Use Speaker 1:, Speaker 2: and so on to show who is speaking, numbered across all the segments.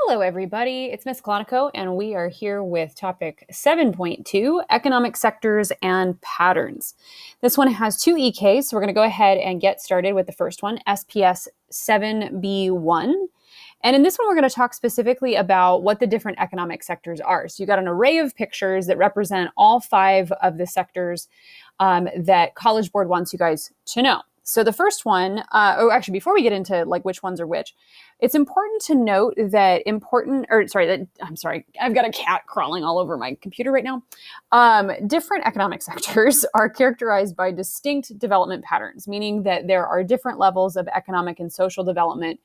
Speaker 1: Hello, everybody. It's Miss Clonico, and we are here with topic 7.2, economic sectors and patterns. This one has two EKs, so we're going to go ahead and get started with the first one, SPS 7B1. And in this one, we're going to talk specifically about what the different economic sectors are. So you got an array of pictures that represent all five of the sectors that College Board wants you guys to know. So the first one, before we get into like which ones are which, it's important to note that I've got a cat crawling all over my computer right now. Different economic sectors are characterized by distinct development patterns, meaning that there are different levels of economic and social development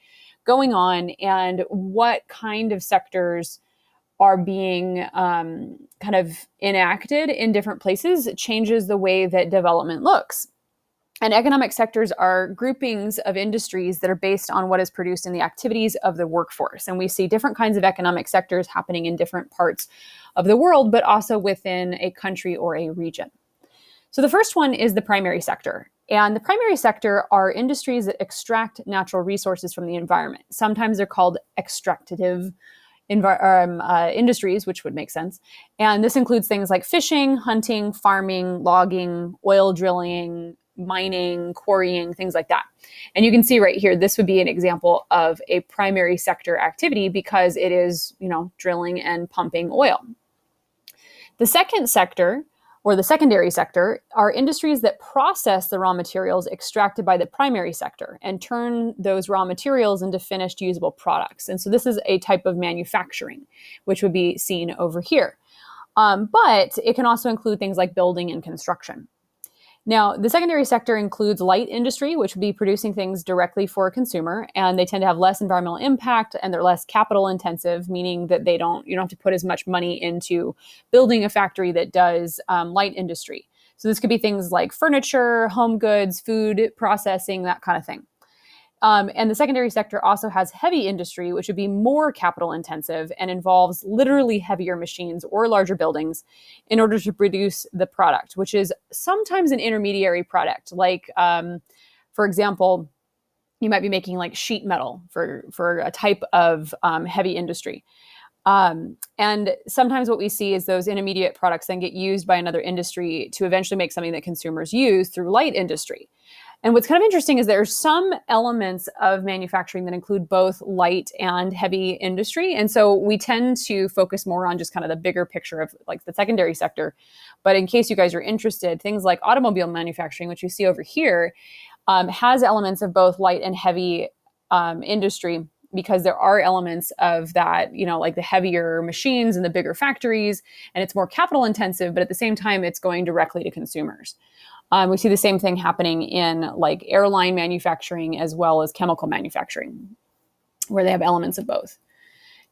Speaker 1: going on, and what kind of sectors are being kind of enacted in different places changes the way that development looks. And economic sectors are groupings of industries that are based on what is produced in the activities of the workforce. And we see different kinds of economic sectors happening in different parts of the world, but also within a country or a region. So the first one is the primary sector. And the primary sector are industries that extract natural resources from the environment. Sometimes they're called extractive industries, which would make sense. And this includes things like fishing, hunting, farming, logging, oil drilling, mining, quarrying, things like that. And you can see right here, this would be an example of a primary sector activity because it is, drilling and pumping oil. The second sector, or the secondary sector, are industries that process the raw materials extracted by the primary sector and turn those raw materials into finished usable products. And so this is a type of manufacturing, which would be seen over here. But it can also include things like building and construction. Now, the secondary sector includes light industry, which would be producing things directly for a consumer, and they tend to have less environmental impact and they're less capital intensive, meaning that you don't have to put as much money into building a factory that does light industry. So this could be things like furniture, home goods, food processing, that kind of thing. And the secondary sector also has heavy industry, which would be more capital intensive and involves literally heavier machines or larger buildings in order to produce the product, which is sometimes an intermediary product. Like, for example, you might be making like sheet metal for a type of heavy industry. And sometimes what we see is those intermediate products then get used by another industry to eventually make something that consumers use through light industry. And what's kind of interesting is there are some elements of manufacturing that include both light and heavy industry. And so we tend to focus more on just kind of the bigger picture of like the secondary sector. But in case you guys are interested, things like automobile manufacturing, which you see over here, has elements of both light and heavy industry, because there are elements of that, like the heavier machines and the bigger factories, and it's more capital intensive, but at the same time, it's going directly to consumers. We see the same thing happening in like airline manufacturing as well as chemical manufacturing, where they have elements of both.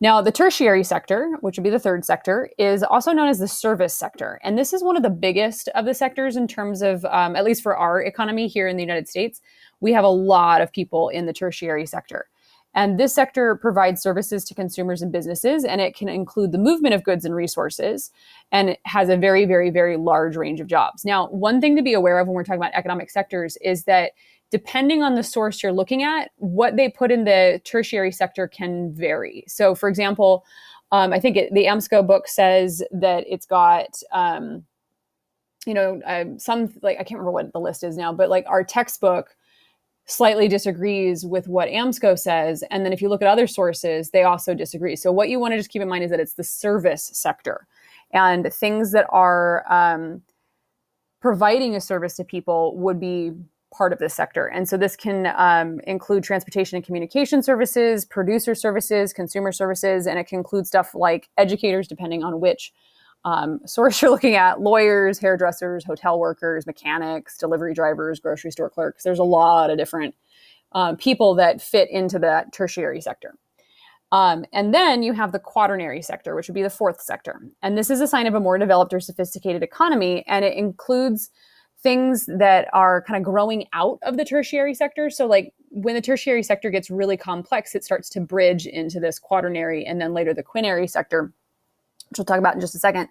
Speaker 1: Now, the tertiary sector, which would be the third sector, is also known as the service sector. And this is one of the biggest of the sectors in terms of, at least for our economy here in the United States, we have a lot of people in the tertiary sector. And this sector provides services to consumers and businesses, and it can include the movement of goods and resources, and it has a very, very, very large range of jobs. Now, one thing to be aware of when we're talking about economic sectors is that depending on the source you're looking at, what they put in the tertiary sector can vary. So, for example, I think the AMSCO book says that it's got, some, like, I can't remember what the list is now, but like our textbook slightly disagrees with what AMSCO says. And then if you look at other sources, they also disagree. So what you want to just keep in mind is that it's the service sector, and things that are providing a service to people would be part of this sector. And so this can include transportation and communication services, producer services, consumer services, and it can include stuff like educators, depending on which source you're looking at, lawyers, hairdressers, hotel workers, mechanics, delivery drivers, grocery store clerks. There's a lot of different people that fit into that tertiary sector. And then you have the quaternary sector, which would be the fourth sector. And this is a sign of a more developed or sophisticated economy. And it includes things that are kind of growing out of the tertiary sector. So like when the tertiary sector gets really complex, it starts to bridge into this quaternary and then later the quinary sector, which we'll talk about in just a second.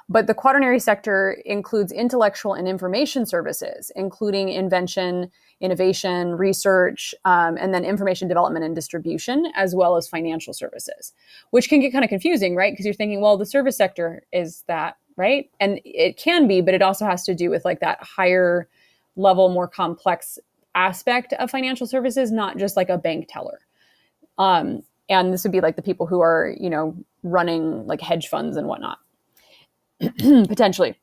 Speaker 1: But the quaternary sector includes intellectual and information services, including invention, innovation, research, and then information development and distribution, as well as financial services, which can get kind of confusing, right? Because you're thinking, well, the service sector is that, right? And it can be, but it also has to do with like that higher level, more complex aspect of financial services, not just like a bank teller. And this would be like the people who are, running like hedge funds and whatnot, potentially.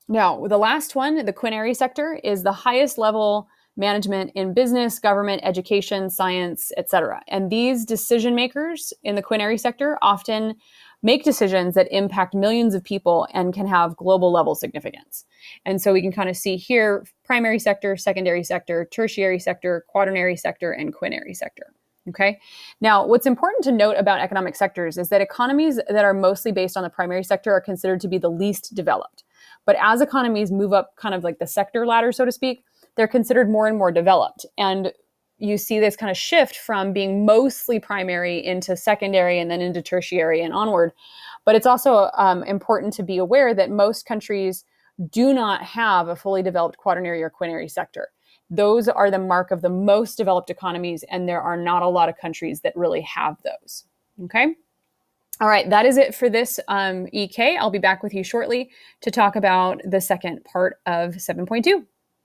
Speaker 1: Now, the last one, the quinary sector, is the highest level management in business, government, education, science, etc. And these decision makers in the quinary sector often make decisions that impact millions of people and can have global level significance. And so we can kind of see here primary sector, secondary sector, tertiary sector, quaternary sector, and quinary sector. Okay. Now, what's important to note about economic sectors is that economies that are mostly based on the primary sector are considered to be the least developed. But as economies move up kind of like the sector ladder, so to speak, they're considered more and more developed. And you see this kind of shift from being mostly primary into secondary and then into tertiary and onward. But it's also important to be aware that most countries do not have a fully developed quaternary or quinary sector. Those are the mark of the most developed economies, and there are not a lot of countries that really have those. Okay? All right, that is it for this EK. I'll be back with you shortly to talk about the second part of 7.2.